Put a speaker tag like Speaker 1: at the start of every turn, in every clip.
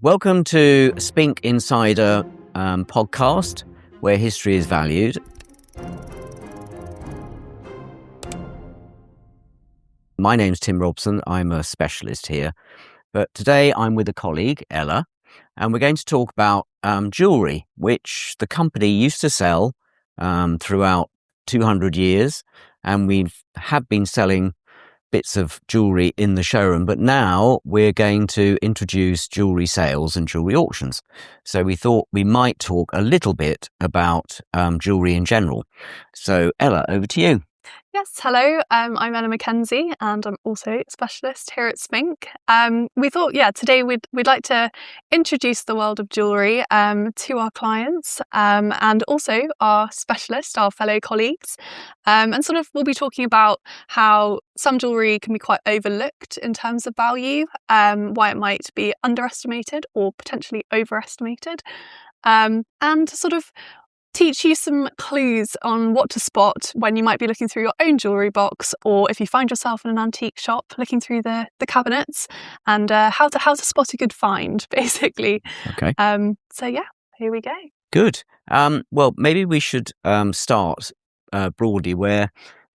Speaker 1: Welcome to Spink Insider podcast, where history is valued. My name's Tim Robson. I'm a specialist here. But today I'm with a colleague, Ella, and we're going to talk about jewellery, which the company used to sell throughout 200 years. And we have been selling bits of jewellery in the showroom, but now we're going to introduce jewellery sales and jewellery auctions. So we thought we might talk a little bit about jewellery in general. So Ella, over to you.
Speaker 2: Yes, hello. I'm Ella Mackenzie, and I'm also a specialist here at Spink. We thought, today we'd like to introduce the world of jewellery to our clients and also our specialists, our fellow colleagues. And sort of we'll be talking about how some jewellery can be quite overlooked in terms of value, why it might be underestimated or potentially overestimated, and sort of teach you some clues on what to spot when you might be looking through your own jewellery box, or if you find yourself in an antique shop looking through the cabinets, and how to spot a good find, basically.
Speaker 1: Okay.
Speaker 2: Here we go.
Speaker 1: Good. Well, maybe we should start broadly. Where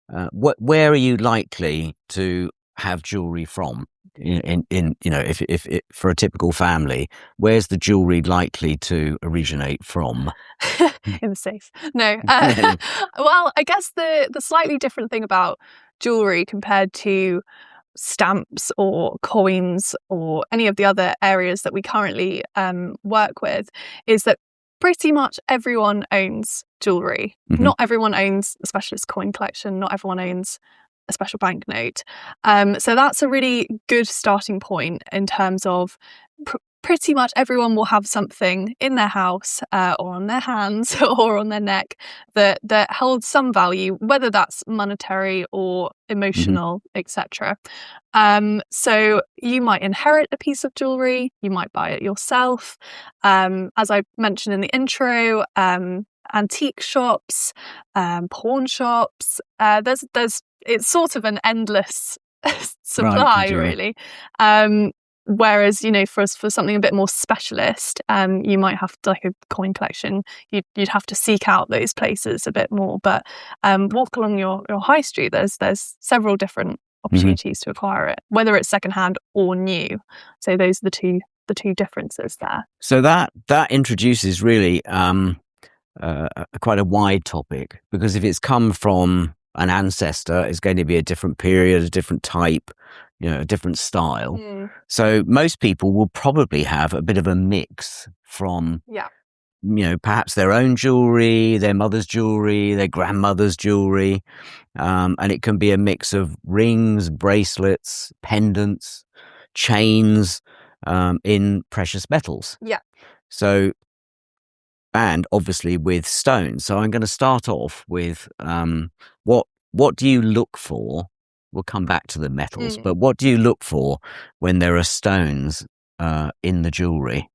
Speaker 1: are you likely to have jewellery from? In if for a typical family, where's the jewellery likely to originate from?
Speaker 2: In the safe. No. Well, I guess the slightly different thing about jewellery compared to stamps or coins or any of the other areas that we currently work with is that pretty much everyone owns jewellery.
Speaker 1: Mm-hmm.
Speaker 2: Not everyone owns a specialist coin collection. Not everyone owns a special banknote. So that's a really good starting point in terms of pretty much everyone will have something in their house or on their hands or on their neck that holds some value, whether that's monetary or emotional, etc. So you might inherit a piece of jewellery, you might buy it yourself. As I mentioned in the intro, antique shops, pawn shops, it's sort of an endless supply, really. Whereas, for something a bit more specialist, you might have to, like a coin collection, you'd have to seek out those places a bit more. But walk along your high street, there's several different opportunities to acquire it, whether it's secondhand or new. So those are the two differences there.
Speaker 1: So that introduces really quite a wide topic, because if it's come from an ancestor, it's going to be a different period, a different type, a different style. So most people will probably have a bit of a mix from, perhaps their own jewellery, their mother's jewellery, their grandmother's jewellery, and it can be a mix of rings, bracelets, pendants, chains, in precious metals.
Speaker 2: Yeah.
Speaker 1: So, and obviously with stones. So I'm going to start off with what do you look for? We'll come back to the metals, but what do you look for when there are stones in the jewellery?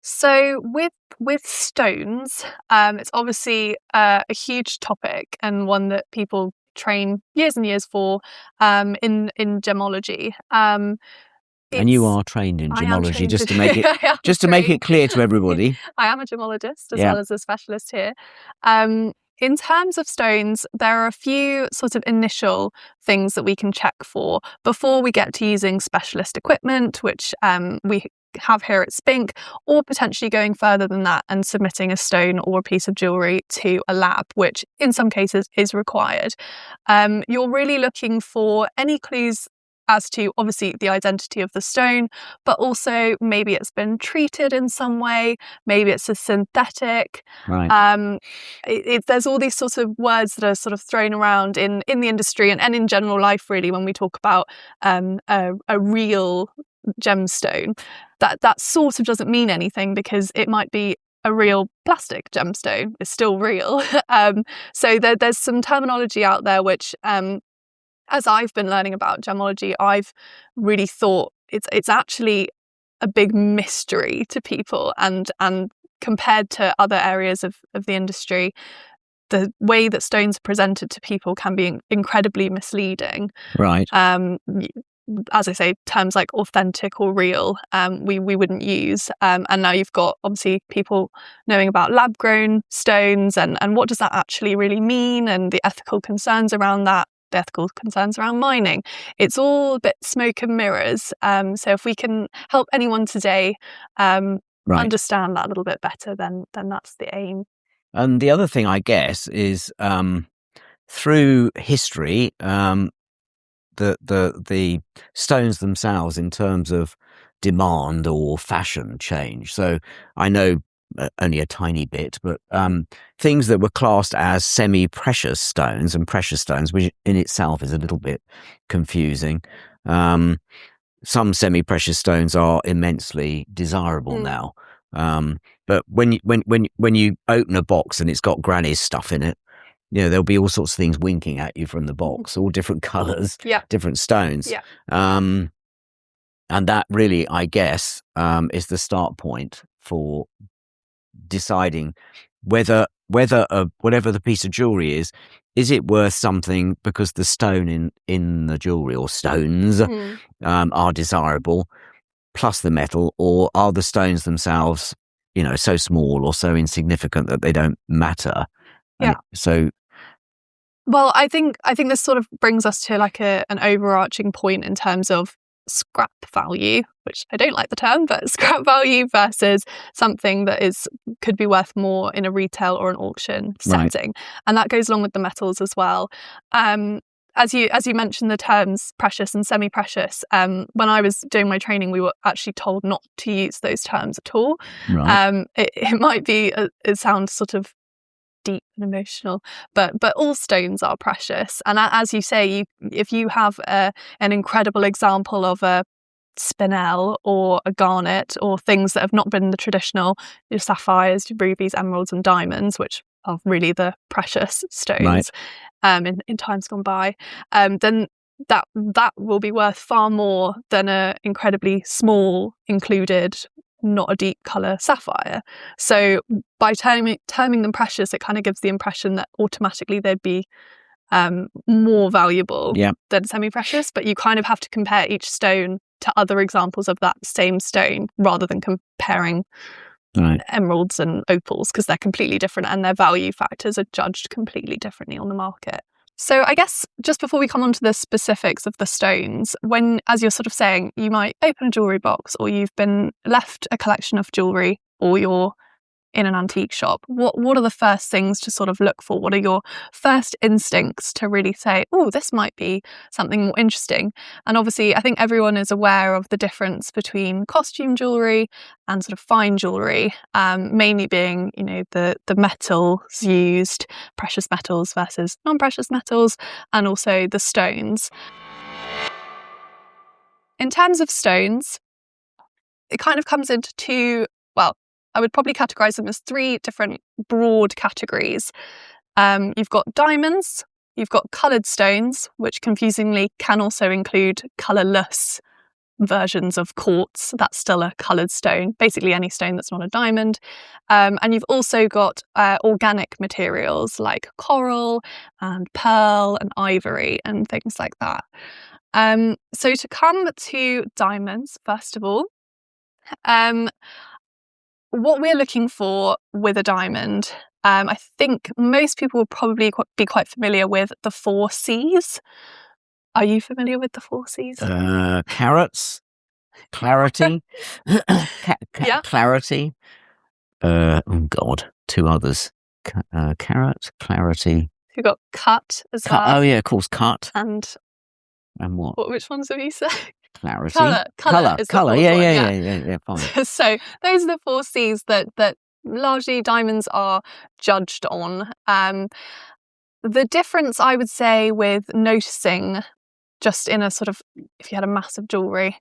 Speaker 2: So with stones, it's obviously a huge topic and one that people train years and years for in gemology.
Speaker 1: And you are trained in gemology, just to make it clear to everybody.
Speaker 2: I am a gemologist as well as a specialist here. In terms of stones, there are a few sort of initial things that we can check for before we get to using specialist equipment, which we have here at Spink, or potentially going further than that and submitting a stone or a piece of jewellery to a lab, which in some cases is required. You're really looking for any clues as to obviously the identity of the stone, but also maybe it's been treated in some way, maybe it's a synthetic.
Speaker 1: Right.
Speaker 2: There's all these sort of words that are sort of thrown around in the industry and in general life, really, when we talk about a real gemstone. That sort of doesn't mean anything, because it might be a real plastic gemstone. It's still real. So there's some terminology out there which as I've been learning about gemology, I've really thought it's actually a big mystery to people, and compared to other areas of the industry, the way that stones are presented to people can be incredibly misleading.
Speaker 1: Right.
Speaker 2: as I say, terms like authentic or real, we wouldn't use. And now you've got obviously people knowing about lab grown stones and what does that actually really mean, and the ethical concerns around that, the ethical concerns around mining. It's all a bit smoke and mirrors. So if we can help anyone today understand that a little bit better, then that's the aim.
Speaker 1: And the other thing, I guess, is through history, the stones themselves, in terms of demand or fashion, change. So I know only a tiny bit, but things that were classed as semi-precious stones and precious stones, which in itself is a little bit confusing. Some semi-precious stones are immensely desirable now. But when you open a box and it's got Granny's stuff in it, there'll be all sorts of things winking at you from the box, all different colours, different stones. And that really, I guess, is the start point for deciding whether whatever the piece of jewellery is it worth something because the stone in the jewellery, or stones, are desirable, plus the metal, or are the stones themselves, so small or so insignificant that they don't matter.
Speaker 2: Well, I think this sort of brings us to like an overarching point in terms of scrap value, which I don't like the term, but scrap value versus something that could be worth more in a retail or an auction setting. And that goes along with the metals as well. As you mentioned the terms precious and semi-precious, when I was doing my training, we were actually told not to use those terms at all. It might be it sounds sort of deep and emotional, but all stones are precious. And as you say, if you have an incredible example of a spinel or a garnet, or things that have not been the traditional, your sapphires, your rubies, emeralds and diamonds, which are really the precious stones in times gone by, then that will be worth far more than a incredibly small included, not a deep colour sapphire. So by terming them precious, it kind of gives the impression that automatically they'd be more valuable than semi-precious, but you kind of have to compare each stone to other examples of that same stone rather than comparing emeralds and opals, because they're completely different and their value factors are judged completely differently on the market. So I guess just before we come on to the specifics of the stones, when, as you're sort of saying, you might open a jewellery box, or you've been left a collection of jewellery, or you're in an antique shop, what are the first things to sort of look for? What are your first instincts to really say, oh, this might be something more interesting? And obviously, I think everyone is aware of the difference between costume jewellery and sort of fine jewellery, mainly being, the metals used, precious metals versus non-precious metals, and also the stones. In terms of stones, it kind of comes into I would probably categorise them as three different broad categories. You've got diamonds, you've got coloured stones, which confusingly can also include colourless versions of quartz. That's still a coloured stone, basically any stone that's not a diamond. And you've also got organic materials like coral and pearl and ivory and things like that. So to come to diamonds, first of all, what we're looking for with a diamond, I think most people will probably be quite familiar with the 4 C's. Are you familiar with the 4 C's?
Speaker 1: Carats, clarity, clarity. Oh God, 2 others. Carat, clarity.
Speaker 2: You've got cut as well.
Speaker 1: Oh yeah, of course, cut.
Speaker 2: And
Speaker 1: what?
Speaker 2: Which ones have you said?
Speaker 1: Clarity.
Speaker 2: Colour.
Speaker 1: Yeah, fine.
Speaker 2: So those are the 4 C's that largely diamonds are judged on. The difference, I would say, with noticing just in a sort of, if you had a mass of jewellery,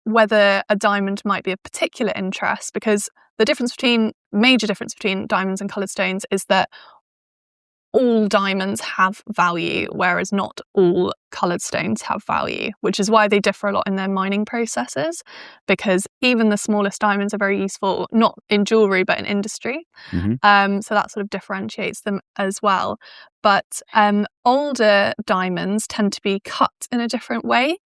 Speaker 2: whether a diamond might be of particular interest, because the major difference between diamonds and coloured stones is that all diamonds have value, whereas not all coloured stones have value, which is why they differ a lot in their mining processes, because even the smallest diamonds are very useful, not in jewellery, but in industry. So that sort of differentiates them as well. But older diamonds tend to be cut in a different way.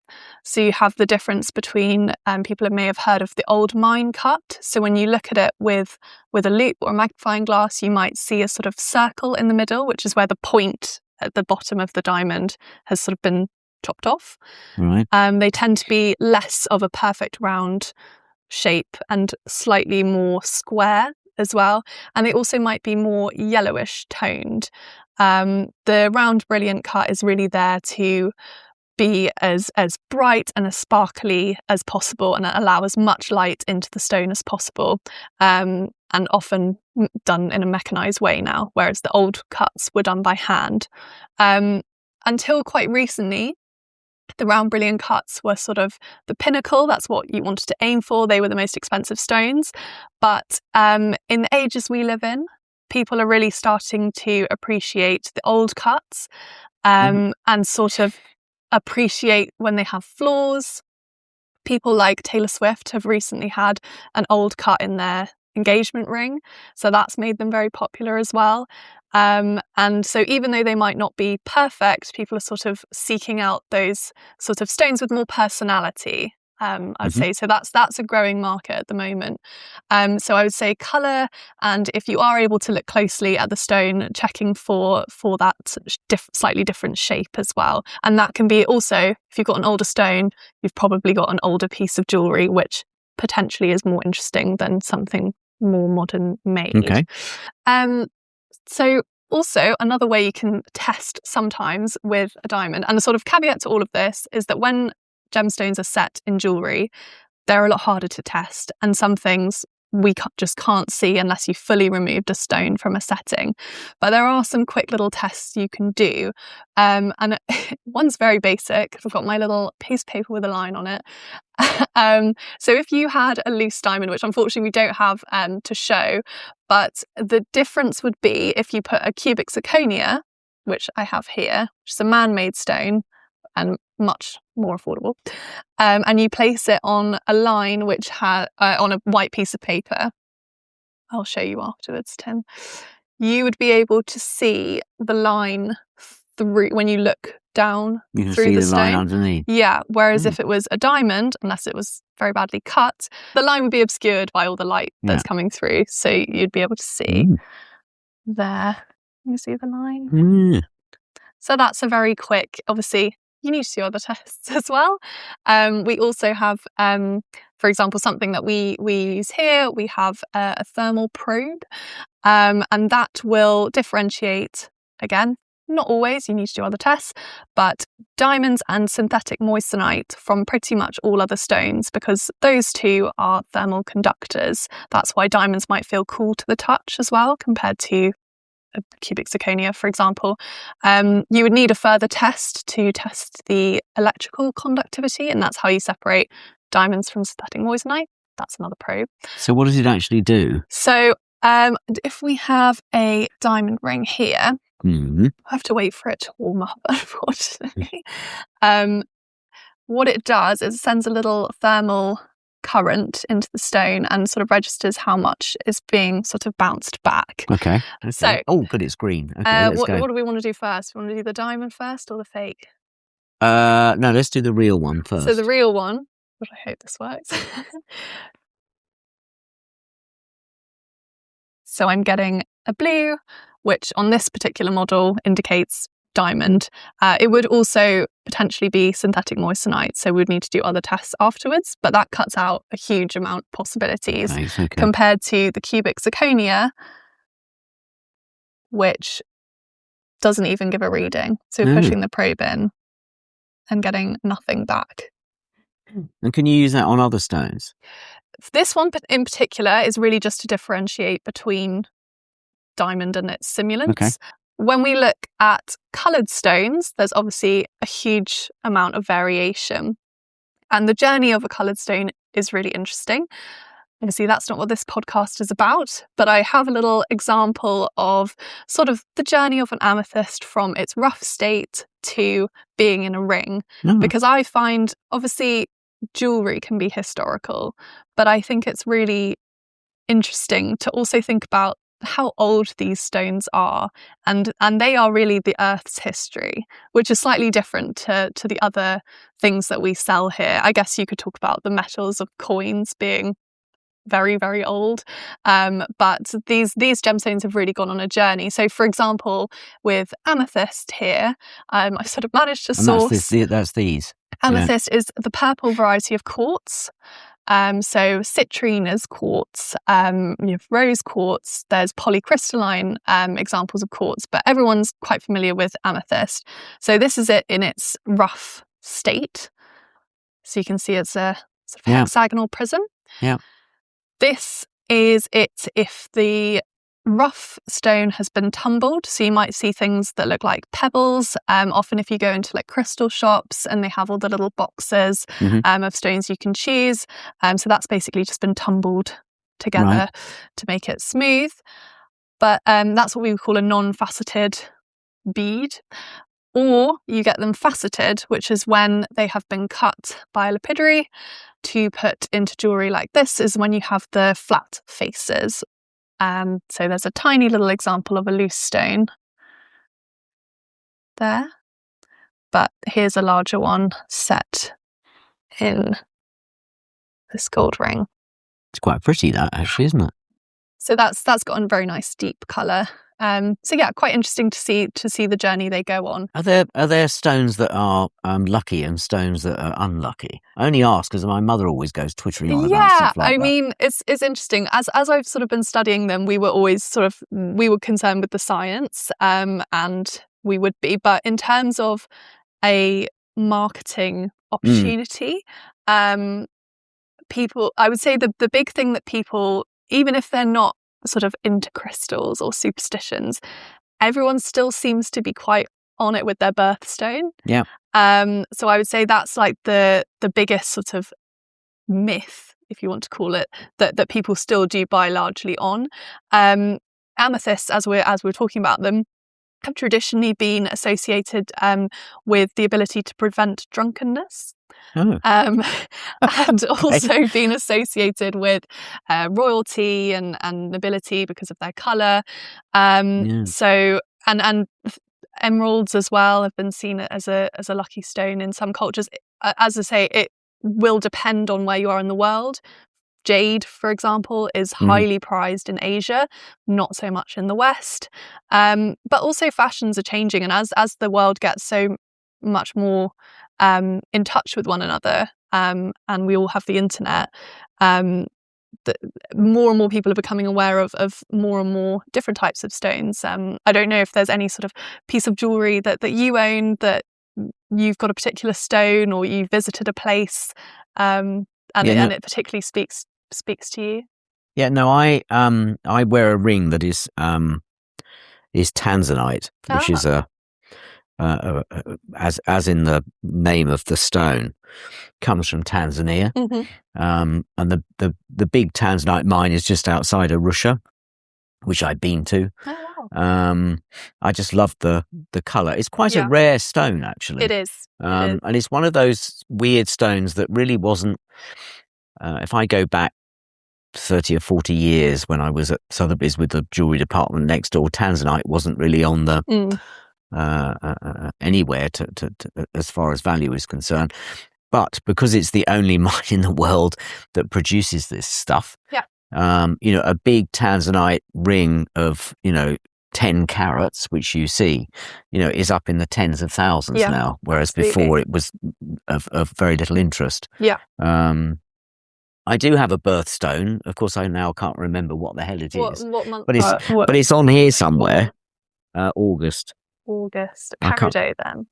Speaker 2: So you have the difference between, people may have heard of the old mine cut. So when you look at it with a loupe or a magnifying glass, you might see a sort of circle in the middle, which is where the point at the bottom of the diamond has sort of been chopped off.
Speaker 1: Right.
Speaker 2: They tend to be less of a perfect round shape and slightly more square as well. And they also might be more yellowish toned. The round brilliant cut is really there to be as bright and as sparkly as possible and allow as much light into the stone as possible, and often done in a mechanized way now, whereas the old cuts were done by hand. Until quite recently, the round brilliant cuts were sort of the pinnacle. That's what you wanted to aim for. They were the most expensive stones. But in the ages we live in, people are really starting to appreciate the old cuts, and sort of appreciate when they have flaws. People like Taylor Swift have recently had an old cut in their engagement ring, so that's made them very popular as well. And so even though they might not be perfect, people are sort of seeking out those sort of stones with more personality, I'd say. So that's a growing market at the moment. So I would say colour, and if you are able to look closely at the stone, checking for that slightly different shape as well. And that can be also, if you've got an older stone, you've probably got an older piece of jewellery, which potentially is more interesting than something more modern made.
Speaker 1: Okay.
Speaker 2: So also another way you can test sometimes with a diamond, and the sort of caveat to all of this is that when gemstones are set in jewellery, they're a lot harder to test, and some things we just can't see unless you fully removed a stone from a setting. But there are some quick little tests you can do, and one's very basic. I've got my little piece of paper with a line on it. So if you had a loose diamond, which unfortunately we don't have to show, but the difference would be if you put a cubic zirconia, which I have here, which is a man-made stone and much more affordable, and you place it on a line which has on a white piece of paper. I'll show you afterwards, Tim. You would be able to see the line through when you look down
Speaker 1: You can
Speaker 2: through
Speaker 1: see
Speaker 2: the
Speaker 1: the
Speaker 2: stone.
Speaker 1: line underneath.
Speaker 2: Yeah, whereas if it was a diamond, unless it was very badly cut, the line would be obscured by all the light that's coming through. So you'd be able to see there. You see the line? So that's a very quick, obviously, you need to do other tests as well. We also have, for example, something that we use here. We have a thermal probe, and that will differentiate, again, not always, you need to do other tests, but diamonds and synthetic moissanite from pretty much all other stones, because those two are thermal conductors. That's why diamonds might feel cool to the touch as well compared to a cubic zirconia, for example. You would need a further test to test the electrical conductivity, and that's how you separate diamonds from synthetic moissanite. That's another probe.
Speaker 1: So what does it actually do?
Speaker 2: So if we have a diamond ring here, I have to wait for it to warm up, unfortunately. What it does is it sends a little thermal current into the stone and sort of registers how much is being sort of bounced back.
Speaker 1: Okay.
Speaker 2: So,
Speaker 1: oh, good, it's green. Okay, let's go.
Speaker 2: What do we want to do first? We want to do the diamond first or the fake?
Speaker 1: No, let's do the real one first.
Speaker 2: So the real one, but I hope this works. So I'm getting a blue, which on this particular model indicates diamond. It would also potentially be synthetic moissanite, so we'd need to do other tests afterwards, but that cuts out a huge amount of possibilities compared to the cubic zirconia, which doesn't even give a reading. So pushing the probe in and getting nothing back.
Speaker 1: And can you use that on other stones?
Speaker 2: This one in particular is really just to differentiate between diamond and its simulants.
Speaker 1: Okay.
Speaker 2: When we look at coloured stones, there's obviously a huge amount of variation. And the journey of a coloured stone is really interesting. Obviously, that's not what this podcast is about, but I have a little example of sort of the journey of an amethyst from its rough state to being in a ring. Because I find, obviously, jewellery can be historical, but I think it's really interesting to also think about how old these stones are, and they are really the Earth's history, which is slightly different to the other things that we sell here. I guess you could talk about the metals of coins being very, very old, but these gemstones have really gone on a journey. So, for example, with amethyst here, I sort of managed to source.
Speaker 1: That's these.
Speaker 2: Amethyst is the purple variety of quartz. So citrine is quartz, you have rose quartz, there's polycrystalline examples of quartz, but everyone's quite familiar with amethyst. So this is it in its rough state. So you can see it's a sort of hexagonal prism.
Speaker 1: Yeah.
Speaker 2: This is it if the rough stone has been tumbled, so you might see things that look like pebbles. Often if you go into like crystal shops and they have all the little boxes of stones you can choose, so that's basically just been tumbled together to make it smooth. But that's what we would call a non-faceted bead. Or you get them faceted, which is when they have been cut by a lapidary to put into jewellery like this, is when you have the flat faces. So there's a tiny little example of a loose stone there, but here's a larger one set in this gold ring.
Speaker 1: It's quite pretty, that, actually, isn't it?
Speaker 2: So that's got a very nice deep colour. So yeah, quite interesting to see the journey they go on.
Speaker 1: Are there stones that are lucky and stones that are unlucky? I only ask because my mother always goes twittering on about stuff like that.
Speaker 2: I mean, it's interesting. As I've sort of been studying them, we were always we were concerned with the science, and we would be. But in terms of a marketing opportunity, people, I would say the big thing that people, even if they're not sort of into crystals or superstitions, everyone still seems to be quite on it with their birthstone.
Speaker 1: Yeah.
Speaker 2: So I would say that's like the biggest sort of myth, if you want to call it, that people still do buy largely on. Amethysts, as we're talking about them, have traditionally been associated with the ability to prevent drunkenness. And also been associated with royalty and nobility because of their colour. So and emeralds as well have been seen as a lucky stone in some cultures. As I say, it will depend on where you are in the world. Jade, for example, is highly prized in Asia, not so much in the West. But also fashions are changing, and as the world gets so much more in touch with one another, and we all have the internet, more and more people are becoming aware of more and more different types of stones. I don't know if there's any sort of piece of jewellery that you own, that you've got a particular stone, or you visited a place and it particularly speaks to you. Yeah, no,
Speaker 1: I wear a ring that is tanzanite, which is as in the name of the stone, comes from Tanzania. And the big tanzanite mine is just outside Arusha, which I've been to. I just love the colour. It's quite a rare stone, actually.
Speaker 2: It is.
Speaker 1: And it's one of those weird stones that really wasn't, if I go back 30 or 40 years when I was at Sotheby's with the jewellery department next door, tanzanite wasn't really on the anywhere to as far as value is concerned. But because it's the only mine in the world that produces this stuff, a big tanzanite ring of 10 carats, which you see, is up in the tens of thousands now, whereas before it was of very little interest. I do have a birthstone. Of course, I now can't remember what the hell it is.
Speaker 2: What month?
Speaker 1: But it's on here somewhere. August.
Speaker 2: Peridot, then.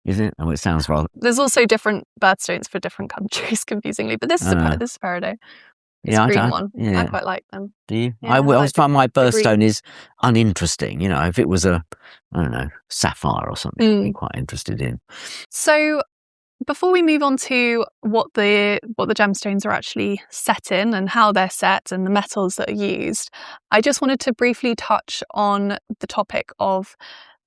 Speaker 1: Is it? Oh, it sounds rather.
Speaker 2: There's also different birthstones for different countries, confusingly. But this is Peridot. It's a green one. I quite like them.
Speaker 1: Do you?
Speaker 2: Yeah,
Speaker 1: I always find my birthstone is uninteresting. If it was a, I don't know, sapphire or something, I'd be quite interested in.
Speaker 2: So before we move on to what the gemstones are actually set in and how they're set and the metals that are used, I just wanted to briefly touch on the topic of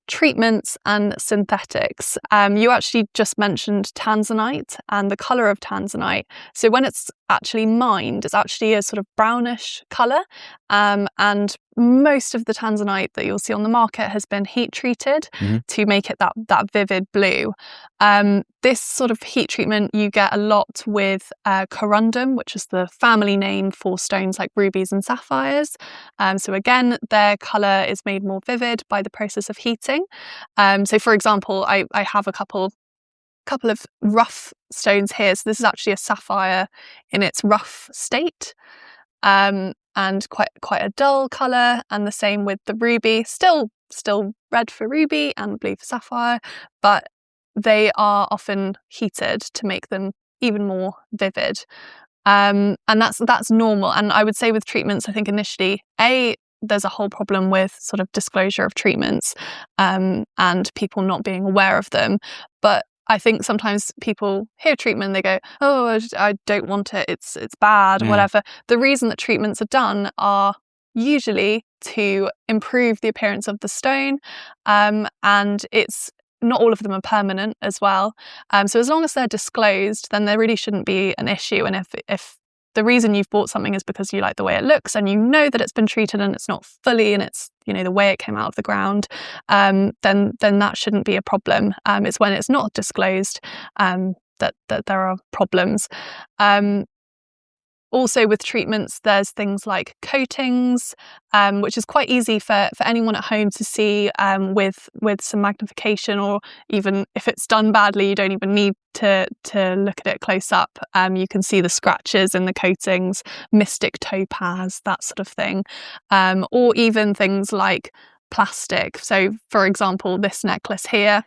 Speaker 2: treatments and synthetics. You actually just mentioned tanzanite and the colour of tanzanite. So when it's actually mined, it's actually a sort of brownish colour, and most of the tanzanite that you'll see on the market has been heat treated to make it that vivid blue. This sort of heat treatment you get a lot with corundum, which is the family name for stones like rubies and sapphires. So again, their colour is made more vivid by the process of heating. So for example, I have a couple of rough stones here. So this is actually a sapphire in its rough state, and quite a dull colour. And the same with the ruby, still red for ruby and blue for sapphire, but they are often heated to make them even more vivid. And that's normal. And I would say with treatments, I think initially, there's a whole problem with sort of disclosure of treatments, and people not being aware of them. But I think sometimes people hear treatment, they go, "Oh, I don't want it. It's bad," whatever. The reason that treatments are done are usually to improve the appearance of the stone, and it's not all of them are permanent as well. So as long as they're disclosed, then there really shouldn't be an issue. And if the reason you've bought something is because you like the way it looks and you know that it's been treated and it's not fully and it's, you know, the way it came out of the ground, then that shouldn't be a problem. It's when it's not disclosed that there are problems. Also with treatments, there's things like coatings, which is quite easy for anyone at home to see with some magnification, or even if it's done badly, you don't even need to look at it close up. You can see the scratches in the coatings, mystic topaz, that sort of thing, or even things like plastic. So for example, this necklace here,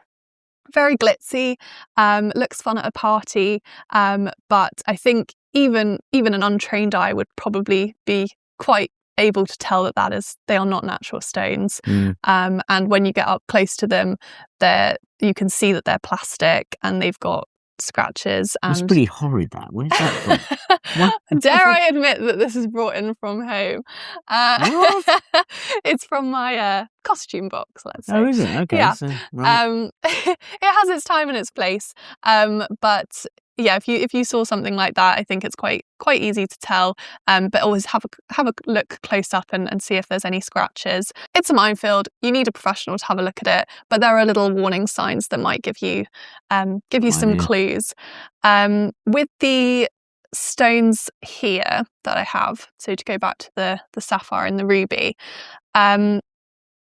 Speaker 2: very glitzy, looks fun at a party, but I think even an untrained eye would probably be quite able to tell that they are not natural stones. And when you get up close to them, you can see that they're plastic and they've got scratches. And
Speaker 1: that's pretty horrid. Where's that from?
Speaker 2: Dare I admit that this is brought in from home? It's from my costume box, let's say.
Speaker 1: Oh, is it? Okay.
Speaker 2: Yeah.
Speaker 1: So, right.
Speaker 2: It has its time and its place, but yeah, if you saw something like that, I think it's quite easy to tell. But always have a look close up and see if there's any scratches. It's a minefield. You need a professional to have a look at it, but there are little warning signs that might give you some clues. With the stones here that I have, so to go back to the sapphire and the ruby,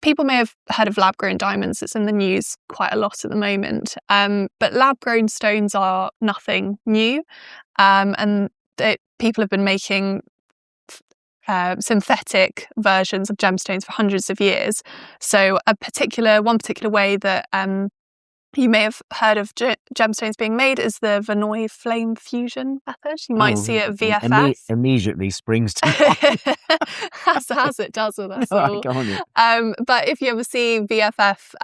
Speaker 2: people may have heard of lab-grown diamonds. It's in the news quite a lot at the moment. But lab-grown stones are nothing new. And people have been making synthetic versions of gemstones for hundreds of years. So one particular way that you may have heard of gemstones being made is the Verneuil flame fusion method. You might see it at VFF.
Speaker 1: Immediately springs to mind.
Speaker 2: as it does with us all.
Speaker 1: Right,
Speaker 2: but if you ever see VFF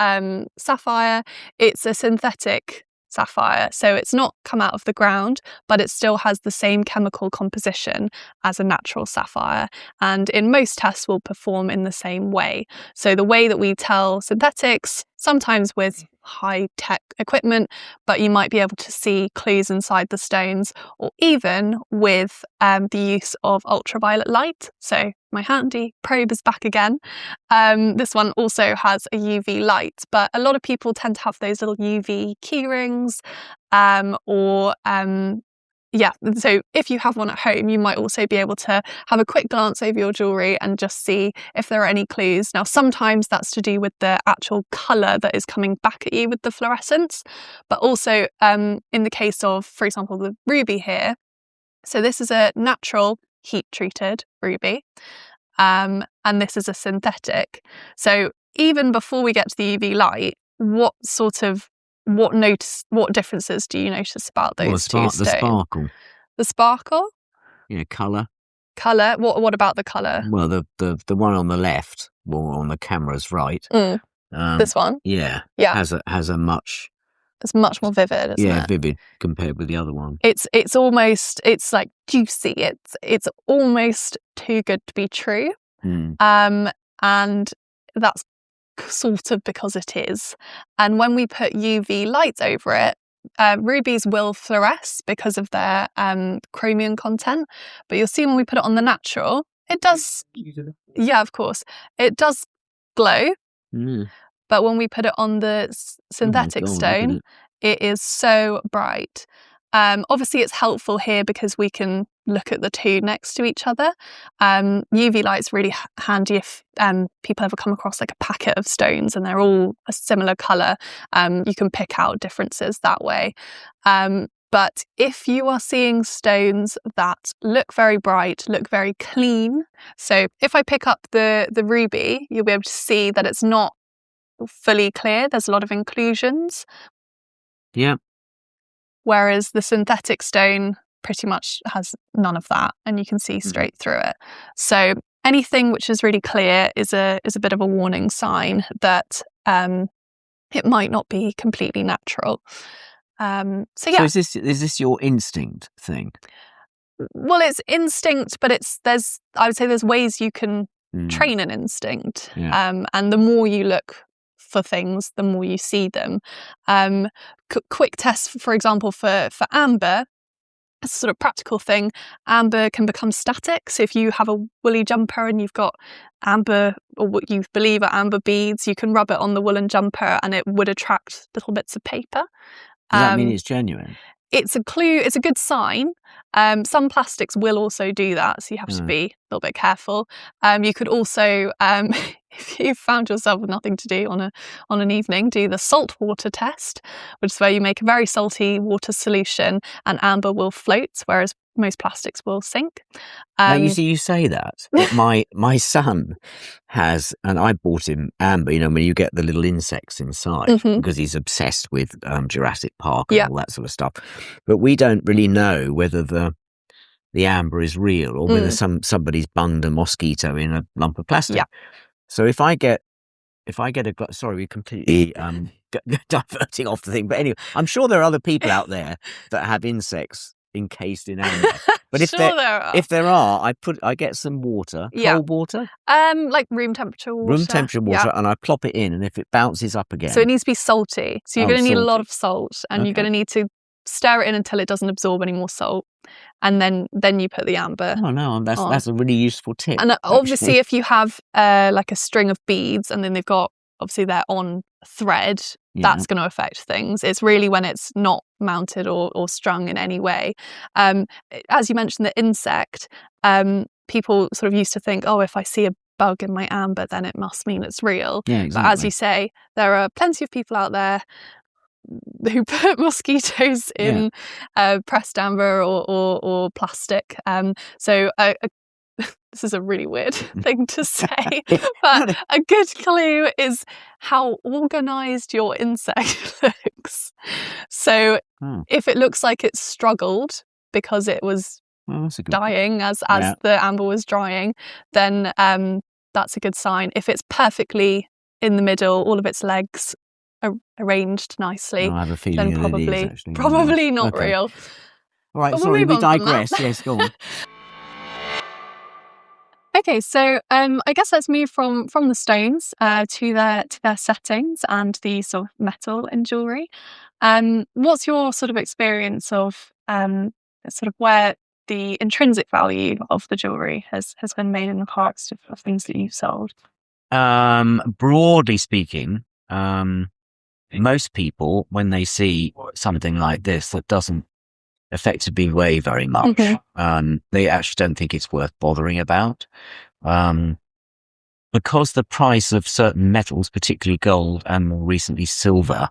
Speaker 2: sapphire, it's a synthetic sapphire. So it's not come out of the ground, but it still has the same chemical composition as a natural sapphire. And in most tests will perform in the same way. So the way that we tell synthetics, sometimes with high-tech equipment, but you might be able to see clues inside the stones, or even with the use of ultraviolet light. So my handy probe is back again. This one also has a UV light, but a lot of people tend to have those little UV key rings, so if you have one at home, you might also be able to have a quick glance over your jewellery and just see if there are any clues. Now, sometimes that's to do with the actual colour that is coming back at you with the fluorescence, but also in the case of, for example, the ruby here. So this is a natural heat-treated ruby, and this is a synthetic. So even before we get to the UV light, what differences do you notice about those two stones?
Speaker 1: The sparkle.
Speaker 2: The sparkle?
Speaker 1: Yeah, colour.
Speaker 2: Colour? What about the colour?
Speaker 1: Well, the one on the left, or on the camera's right.
Speaker 2: This one?
Speaker 1: Yeah.
Speaker 2: Yeah.
Speaker 1: Has a much
Speaker 2: It's much more vivid, isn't it?
Speaker 1: Vivid compared with the other one.
Speaker 2: It's like juicy. It's almost too good to be true. And that's sort of because it is. And when we put UV light over it, rubies will fluoresce because of their chromium content. But you'll see when we put it on the natural, it does. Yeah, of course, it does glow. But when we put it on the synthetic stone, it is so bright. Obviously, it's helpful here because we can look at the two next to each other. UV light's really handy if people ever come across like a packet of stones and they're all a similar colour. You can pick out differences that way. But if you are seeing stones that look very bright, look very clean, so if I pick up the ruby, you'll be able to see that it's not fully clear. There's a lot of inclusions.
Speaker 1: Yeah.
Speaker 2: Whereas the synthetic stone pretty much has none of that, and you can see straight through it. So anything which is really clear is a bit of a warning sign that it might not be completely natural. So
Speaker 1: is this your instinct thing?
Speaker 2: Well, it's instinct, but I would say there's ways you can train an instinct. And the more you look for things, the more you see them. Quick test, for example, for amber, a sort of practical thing, amber can become static. So if you have a woolly jumper and you've got amber, or what you believe are amber beads, you can rub it on the woolen jumper and it would attract little bits of paper.
Speaker 1: Does that mean it's genuine?
Speaker 2: It's a clue. It's a good sign. Some plastics will also do that, so you have to be a little bit careful. You could also, if you found yourself with nothing to do on an evening, do the salt water test, which is where you make a very salty water solution and amber will float, whereas most plastics will sink.
Speaker 1: Now, you say that, but my son has, and I bought him amber, when you get the little insects inside, because he's obsessed with Jurassic Park and all that sort of stuff. But we don't really know whether the amber is real or whether somebody's bunged a mosquito in a lump of plastic. Yeah. So if I get sorry, we completely diverting off the thing. But anyway, I'm sure there are other people out there that have insects encased in amber. But if there are, I get some water, cold water,
Speaker 2: like room temperature water,
Speaker 1: and I plop it in, and if it bounces up again,
Speaker 2: so it needs to be salty. So you're going to need a lot of salt, and you're going to need to stir it in until it doesn't absorb any more salt, and then you put the amber.
Speaker 1: Oh no, that's a really useful tip.
Speaker 2: And obviously, if you have like a string of beads, and then they're on thread, that's going to affect things. It's really when it's not mounted or strung in any way. As you mentioned, the insect, people sort of used to think, oh, if I see a bug in my amber, then it must mean it's real.
Speaker 1: Yeah, exactly.
Speaker 2: But as you say, there are plenty of people out there who put mosquitoes in pressed amber or plastic. So this is a really weird thing to say, but a good clue is how organised your insect looks. So if it looks like it's struggled because it was dying as the amber was drying, then that's a good sign. If it's perfectly in the middle, all of its legs arranged nicely,
Speaker 1: I have a feeling
Speaker 2: then
Speaker 1: probably
Speaker 2: probably not real.
Speaker 1: All right, sorry, we digress. Yes, go on.
Speaker 2: Okay, so I guess let's move from the stones to their settings and the sort of metal in jewellery. What's your sort of experience of sort of where the intrinsic value of the jewellery has been made in the context of things that you've sold?
Speaker 1: Broadly speaking, most people, when they see something like this that doesn't effectively weigh very much, they actually don't think it's worth bothering about. Because the price of certain metals, particularly gold and more recently silver,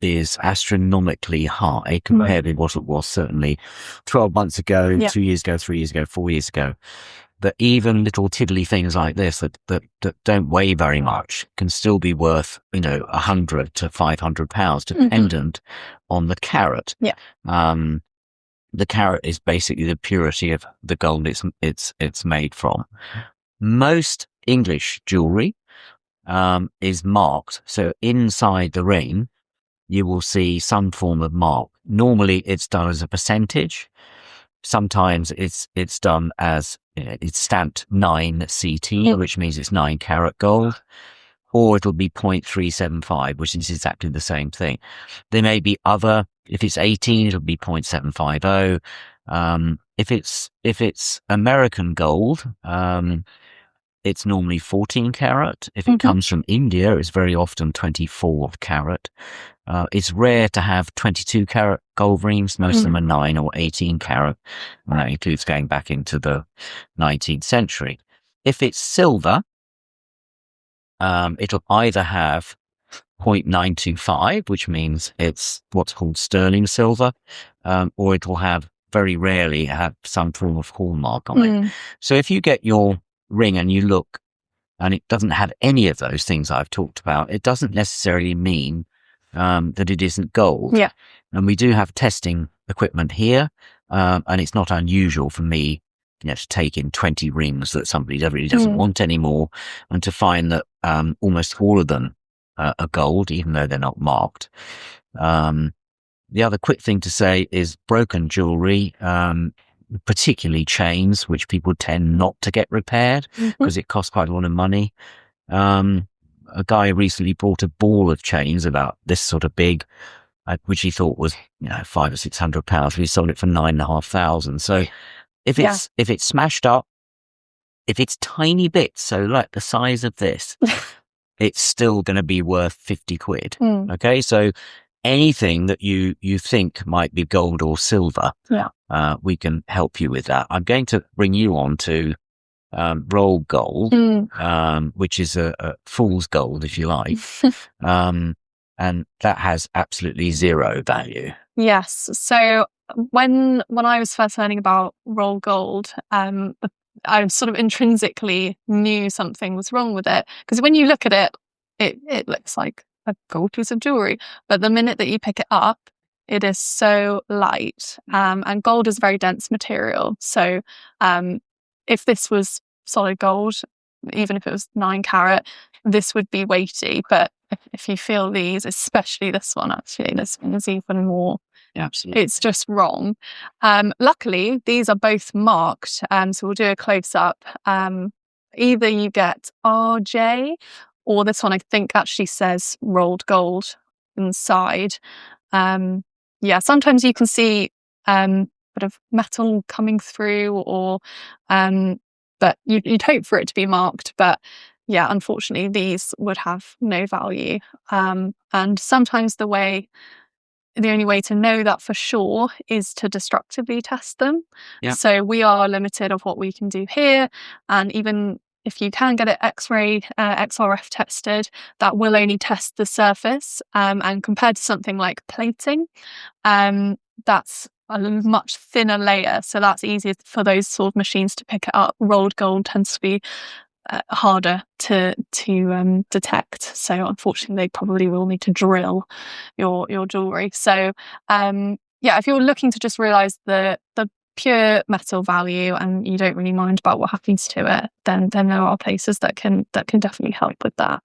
Speaker 1: is astronomically high compared with what it was certainly 12 months ago, 2 years ago, 3 years ago, 4 years ago, that even little tiddly things like this that don't weigh very much can still be worth, £100 to £500, dependent on the carat. Yeah. The carat is basically the purity of the gold it's made from. Most English jewellery is marked. So inside the ring, you will see some form of mark. Normally it's done as a percentage. Sometimes it's done as, it's stamped 9 CT, which means it's 9 karat gold, or it'll be 0.375, which is exactly the same thing. There may be other, if it's 18, it'll be 0.750. If it's American gold, it's normally 14 karat. If it comes from India, it's very often 24 karat. It's rare to have 22 karat gold rings. Most of them are 9 or 18 karat. And that includes going back into the 19th century. If it's silver, it'll either have 0.925, which means it's what's called sterling silver, or it'll have, very rarely have, some form of hallmark on it. So if you get your ring and you look and it doesn't have any of those things I've talked about, it doesn't necessarily mean that it isn't gold.
Speaker 2: Yeah.
Speaker 1: And we do have testing equipment here, and it's not unusual for me, to take in 20 rings that somebody really doesn't want anymore, and to find that almost all of them are gold, even though they're not marked. The other quick thing to say is broken jewellery, particularly chains, which people tend not to get repaired because it costs quite a lot of money. A guy recently bought a ball of chains about this sort of big, which he thought was, £500 or £600. We sold it for £9,500. So if it's smashed up, if it's tiny bits, so like the size of this, it's still going to be worth 50 quid. Okay, so anything that you think might be gold or silver, we can help you with that. I'm going to bring you on to rolled gold, which is a fool's gold, if you like, and that has absolutely zero value.
Speaker 2: Yes. So when I was first learning about rolled gold, I sort of intrinsically knew something was wrong with it, because when you look at it, it looks like a gold piece of jewelry, but the minute that you pick it up, it is so light, and gold is a very dense material. So if this was solid gold, even if it was 9 karat, this would be weighty. But if you feel these, especially this one, actually, this one is even more.
Speaker 1: Absolutely.
Speaker 2: It's just wrong. Luckily, these are both marked. So we'll do a close up. Either you get RJ, or this one I think actually says rolled gold inside. Sometimes you can see bit of metal coming through, or but you'd hope for it to be marked. But yeah, unfortunately, these would have no value. And sometimes the only way to know that for sure is to destructively test them.
Speaker 1: Yeah.
Speaker 2: So we are limited of what we can do here, and even if you can get it X-ray, XRF tested, that will only test the surface. And compared to something like plating, that's a much thinner layer. So that's easier for those sort of machines to pick it up. Rolled gold tends to be harder to detect. So unfortunately, they probably will need to drill your jewellery. So if you're looking to just realise the pure metal value and you don't really mind about what happens to it, then there are places that can definitely help with that.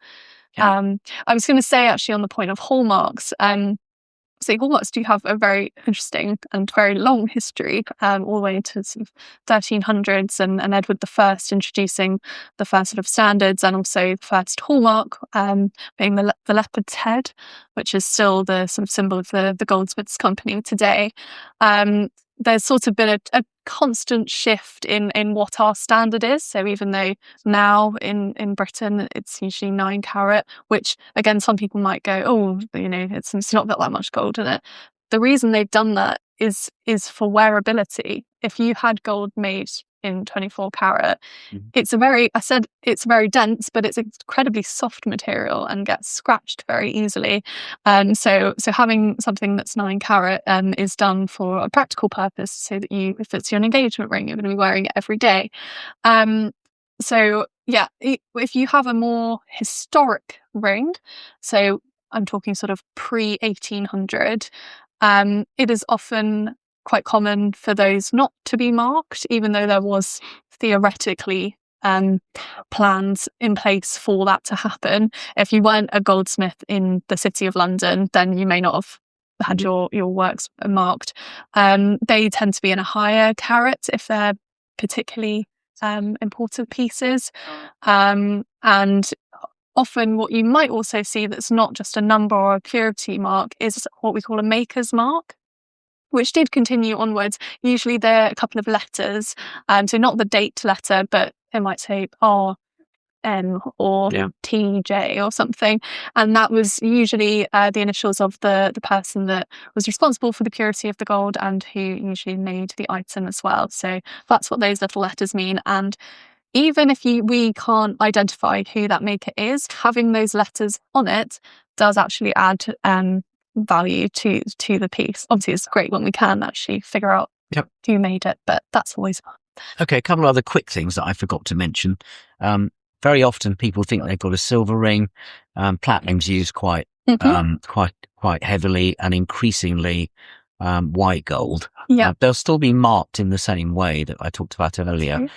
Speaker 2: I was going to say, actually, on the point of hallmarks, so hallmarks do have a very interesting and very long history, all the way into sort of 1300s, and Edward I introducing the first sort of standards, and also the first hallmark being the leopard's head, which is still the sort of symbol of the goldsmiths company today. There's sort of been a constant shift in what our standard is. So even though now in Britain it's usually 9 karat, which again some people might go, oh, it's not got that much gold in it. The reason they've done that is for wearability. If you had gold made in 24 karat, it's very dense, but it's incredibly soft material and gets scratched very easily. So having something that's 9 karat is done for a practical purpose, so that if it's your engagement ring, you're going to be wearing it every day. If you have a more historic ring, so I'm talking sort of pre-1800, it is often quite common for those not to be marked, even though there was theoretically plans in place for that to happen. If you weren't a goldsmith in the City of London, then you may not have had your works marked. They tend to be in a higher carat if they're particularly important pieces. And often what you might also see that's not just a number or a purity mark is what we call a maker's mark, which did continue onwards. Usually they're a couple of letters, so not the date letter, but it might say RN or TJ or something. And that was usually the initials of the person that was responsible for the purity of the gold and who usually made the item as well. So that's what those little letters mean. And even if we can't identify who that maker is, having those letters on it does actually add value to the piece. Obviously, it's great when we can actually figure out who made it, but that's always fun.
Speaker 1: Okay, a couple of other quick things that I forgot to mention. Very often people think they've got a silver ring. Platinum's used quite heavily, and increasingly white gold. They'll still be marked in the same way that I talked about earlier.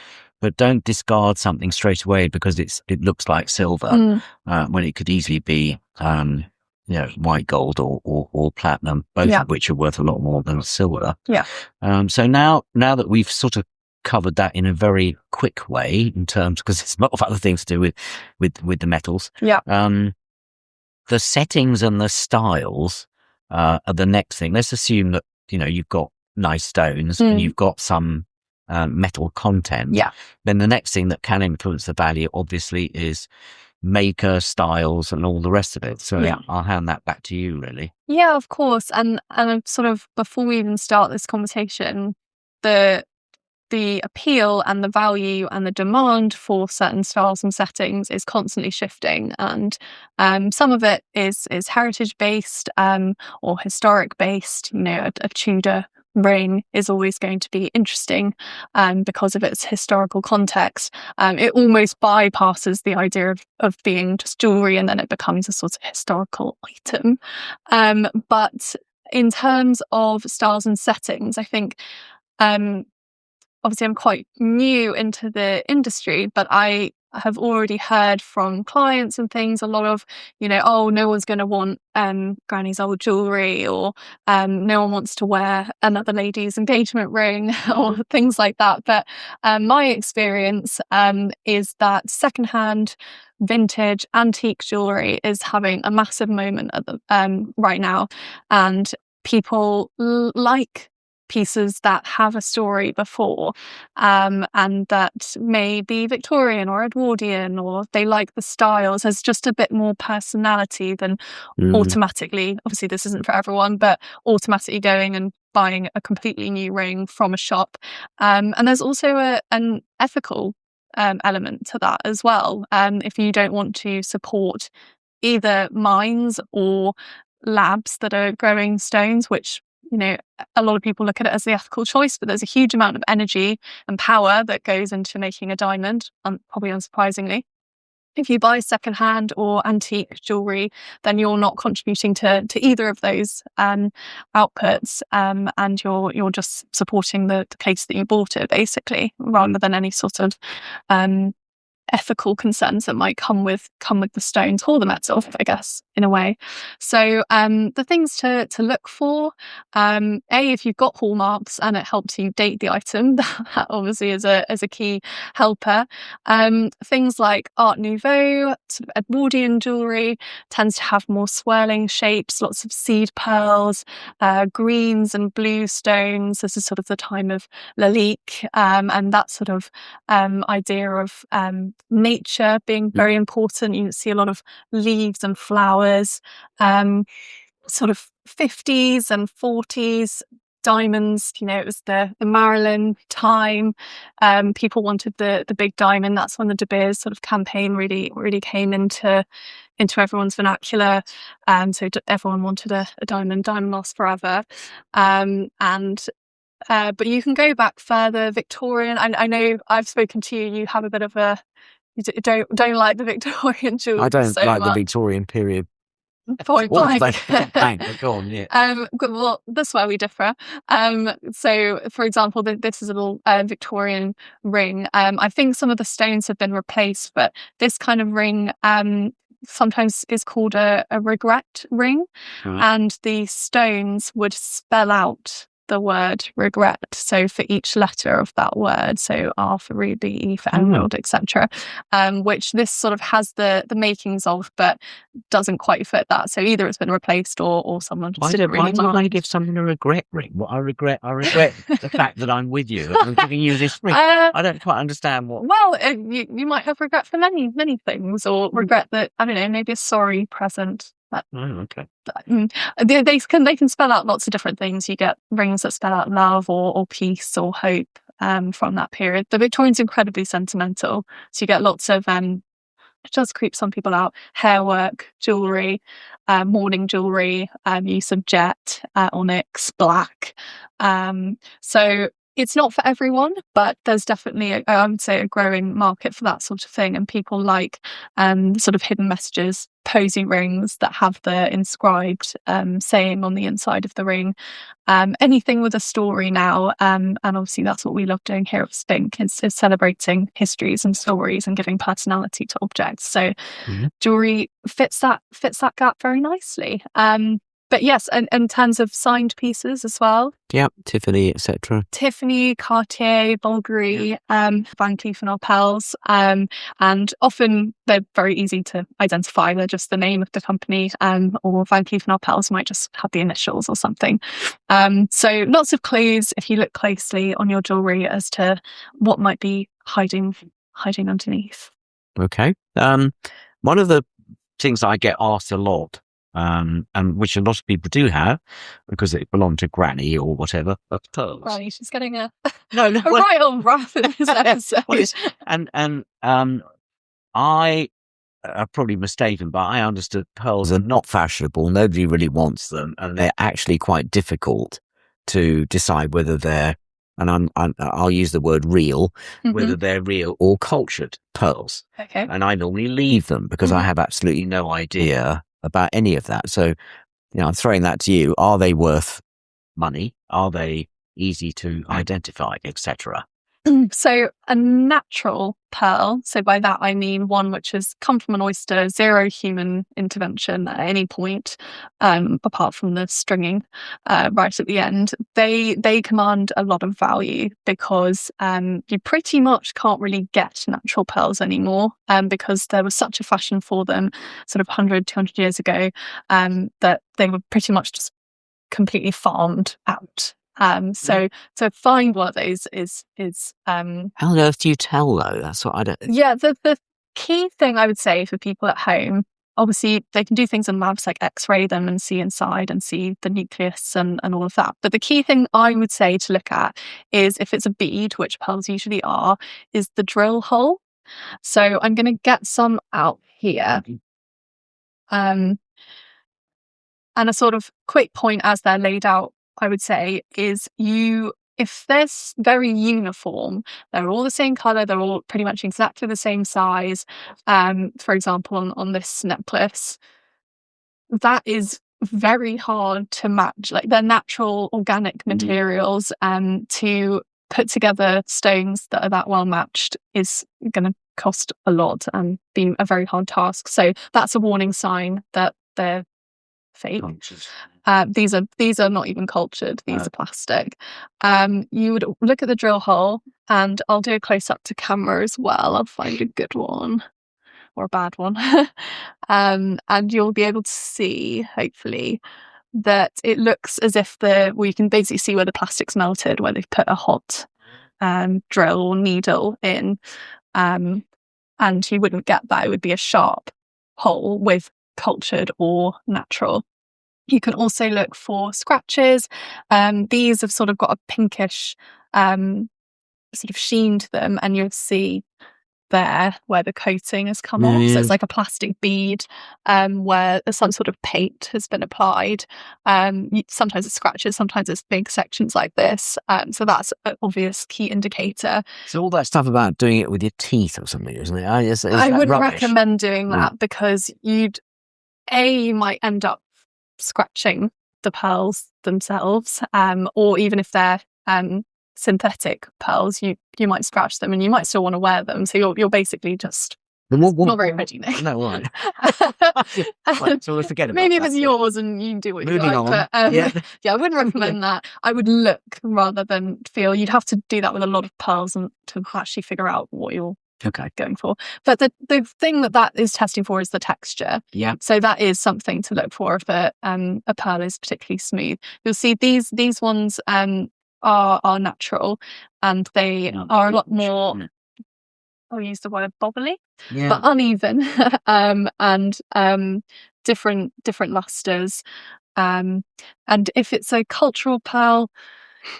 Speaker 1: But don't discard something straight away because it looks like silver when it could easily be white gold or platinum, both of which are worth a lot more than silver. So now that we've sort of covered that in a very quick way in terms, because it's a lot of other things to do with the metals. The settings and the styles are the next thing. Let's assume that you've got nice stones and you've got some metal content. Then the next thing that can influence the value obviously is maker, styles, and all the rest of it. So I'll hand that back to you, really.
Speaker 2: Yeah, of course. And sort of before we even start this conversation, the appeal and the value and the demand for certain styles and settings is constantly shifting. And some of it is heritage based or historic based. A Tudor ring is always going to be interesting because of its historical context. It almost bypasses the idea of being just jewellery, and then it becomes a sort of historical item. But in terms of styles and settings, I think obviously I'm quite new into the industry, but I have already heard from clients and things a lot of, no one's going to want Granny's old jewellery, or no one wants to wear another lady's engagement ring or things like that. But my experience is that secondhand, vintage, antique jewellery is having a massive moment at the right now, and people like pieces that have a story before, and that may be Victorian or Edwardian, or they like the styles. There's just a bit more personality than automatically, obviously this isn't for everyone, but automatically going and buying a completely new ring from a shop. And there's also an ethical element to that as well. If you don't want to support either mines or labs that are growing stones, which a lot of people look at it as the ethical choice, but there's a huge amount of energy and power that goes into making a diamond, probably unsurprisingly. If you buy secondhand or antique jewellery, then you're not contributing to either of those outputs, and you're just supporting the place that you bought it, basically, rather than any sort of ethical concerns that might come with the stones or the metal, I guess, in a way. So the things to look for, if you've got hallmarks and it helps you date the item, that obviously is a key helper. Things like Art Nouveau, sort of Edwardian jewellery tends to have more swirling shapes, lots of seed pearls, greens and blue stones. This is sort of the time of Lalique, and that sort of idea of nature being very important. You see a lot of leaves and flowers, sort of 50s and 40s diamonds. It was the Marilyn time. People wanted the big diamond. That's when the De Beers sort of campaign really came into everyone's vernacular. So everyone wanted a diamond lasts forever. But you can go back further, Victorian. I know I've spoken to you. You have a bit of you don't like the Victorian jewels.
Speaker 1: I don't
Speaker 2: so
Speaker 1: like
Speaker 2: much.
Speaker 1: the Victorian period
Speaker 2: Point
Speaker 1: Well,
Speaker 2: blank.
Speaker 1: bang, go on, yeah.
Speaker 2: Well, that's where we differ. So, for example, this is a little Victorian ring. I think some of the stones have been replaced, but this kind of ring sometimes is called a regret ring,
Speaker 1: Right.
Speaker 2: and the stones would spell out the word regret. So for each letter of that word, so R for ruby, E for emerald, etc., which this sort of has the makings of, but doesn't quite fit that. So either it's been replaced or someone just didn't really
Speaker 1: Why
Speaker 2: mind.
Speaker 1: give someone a regret ring? What I regret the fact that I'm with you. I'm giving you this ring. I don't quite understand what.
Speaker 2: Well, you might have regret for many things, or regret that, I don't know, maybe a sorry present.
Speaker 1: Okay.
Speaker 2: They can spell out lots of different things. You get rings that spell out love or peace or hope from that period. The Victorian's incredibly sentimental, so you get lots of it does creep some people out. Hair work, jewellery, mourning jewellery, use of jet, onyx, black. So it's not for everyone, but there's definitely, I would say, a growing market for that sort of thing. And people like sort of hidden messages, posy rings that have the inscribed saying on the inside of the ring. Anything with a story now. And obviously that's what we love doing here at Spink, is celebrating histories and stories and giving personality to objects. So jewellery fits that gap very nicely. But yes, and in terms of signed pieces as well.
Speaker 1: Yeah, Tiffany, etc.
Speaker 2: Tiffany, Cartier, Bulgari, Van Cleef and Arpels, and often they're very easy to identify. They're just the name of the company, or Van Cleef and Arpels might just have the initials or something. So lots of clues if you look closely on your jewellery as to what might be hiding underneath.
Speaker 1: Okay. One of the things I get asked a lot, and which a lot of people do have, because it belonged to Granny or whatever, of pearls.
Speaker 2: Granny, she's getting a
Speaker 1: well,
Speaker 2: right on wrath in this episode.
Speaker 1: I are probably mistaken, but I understood pearls are not fashionable. Nobody really wants them, and they're actually quite difficult to decide whether they're, and I'll use the word real, whether they're real or cultured pearls.
Speaker 2: Okay.
Speaker 1: And I normally leave them because I have absolutely no idea about any of that. So, I'm throwing that to you. Are they worth money? Are they easy to identify, etc.?
Speaker 2: So a natural pearl, so by that I mean one which has come from an oyster, zero human intervention at any point, apart from the stringing right at the end, they command a lot of value because you pretty much can't really get natural pearls anymore, because there was such a fashion for them sort of 100, 200 years ago, that they were pretty much just completely farmed out. So to find one of those is
Speaker 1: how on earth do you tell though? That's what I don't.
Speaker 2: Yeah, the key thing I would say for people at home, obviously they can do things in labs like X-ray them and see inside and see the nucleus and all of that. But the key thing I would say to look at is, if it's a bead, which pearls usually are, is the drill hole. So I'm going to get some out here. And a sort of quick point as they're laid out, I would say, is if they're very uniform, they're all the same colour, they're all pretty much exactly the same size, for example, on this necklace, that is very hard to match. Like, they're natural organic materials, to put together stones that are that well matched is going to cost a lot and be a very hard task. So that's a warning sign that they're fake. These are not even cultured. These are plastic. You would look at the drill hole, and I'll do a close up to camera as well. I'll find a good one or a bad one, and you'll be able to see, hopefully, that it looks as if you can basically see where the plastic's melted, where they've put a hot drill or needle in, and you wouldn't get that. It would be a sharp hole with cultured or natural. You can also look for scratches. These have sort of got a pinkish sort of sheen to them, and you'll see there where the coating has come off. So it's like a plastic bead where some sort of paint has been applied. Sometimes it's scratches, sometimes it's big sections like this. So that's an obvious key indicator.
Speaker 1: So all that stuff about doing it with your teeth or something, isn't it?
Speaker 2: I wouldn't recommend doing that, because you might end up scratching the pearls themselves, or even if they're synthetic pearls, you might scratch them and you might still want to wear them. So you're basically just not very pretty.
Speaker 1: No, right. So we'll forget about
Speaker 2: maybe
Speaker 1: that.
Speaker 2: If it's yours and you can do what
Speaker 1: Moving
Speaker 2: you like.
Speaker 1: on.
Speaker 2: But I wouldn't recommend that. I would look rather than feel. You'd have to do that with a lot of pearls and to actually figure out what you're going for. But the thing that is testing for is the texture.
Speaker 1: Yeah.
Speaker 2: So that is something to look for if a pearl is particularly smooth. You'll see these ones are natural, and they are a lot more. I'll use the word bobbly, but uneven, and different lusters. And if it's a cultural pearl,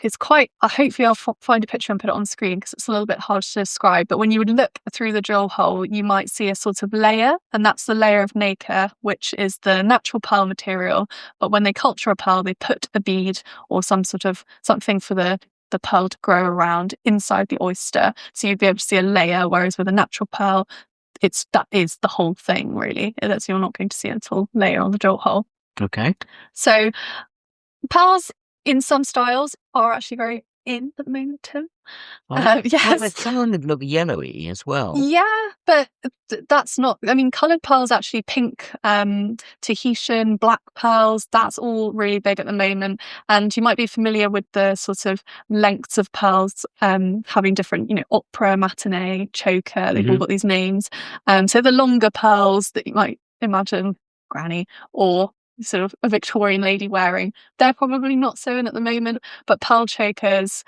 Speaker 2: it's quite. Hopefully, I'll find a picture and put it on screen because it's a little bit hard to describe. But when you would look through the drill hole, you might see a sort of layer, and that's the layer of nacre, which is the natural pearl material. But when they culture a pearl, they put a bead or some sort of something for the pearl to grow around inside the oyster. So you'd be able to see a layer, whereas with a natural pearl, that is the whole thing, really. You're not going to see a little layer on the drill hole.
Speaker 1: Okay.
Speaker 2: So pearls in some styles are actually very in at the moment too.
Speaker 1: Yes. Some of them look yellowy as well.
Speaker 2: Yeah, but that's not. I mean, coloured pearls actually pink, Tahitian, black pearls. That's all really big at the moment. And you might be familiar with the sort of lengths of pearls, having different, opera, matinee, choker. They've all got these names. So the longer pearls that you might imagine Granny or sort of a Victorian lady wearing, they're probably not so in at the moment, but pearl chokers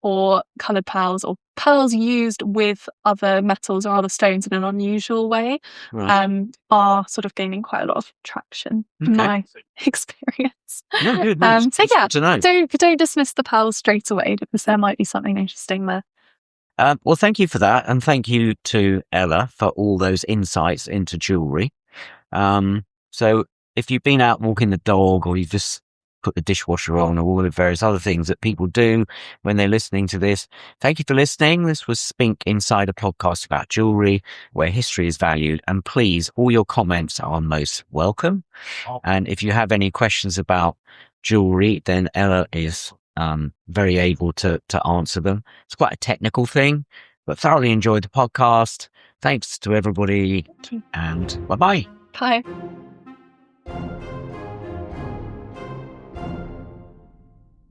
Speaker 2: or coloured pearls or pearls used with other metals or other stones in an unusual way are sort of gaining quite a lot of traction in my experience.
Speaker 1: No, good.
Speaker 2: So don't dismiss the pearls straight away because there might be something interesting there.
Speaker 1: Well, thank you for that, and thank you to Ella for all those insights into jewellery. So if you've been out walking the dog or you've just put the dishwasher on or all the various other things that people do when they're listening to this, thank you for listening. This was Spink Insider podcast about jewellery, where history is valued. And please, all your comments are most welcome. And if you have any questions about jewellery, then Ella is very able to answer them. It's quite a technical thing, but thoroughly enjoyed the podcast. Thanks to everybody, and bye-bye.
Speaker 2: Bye.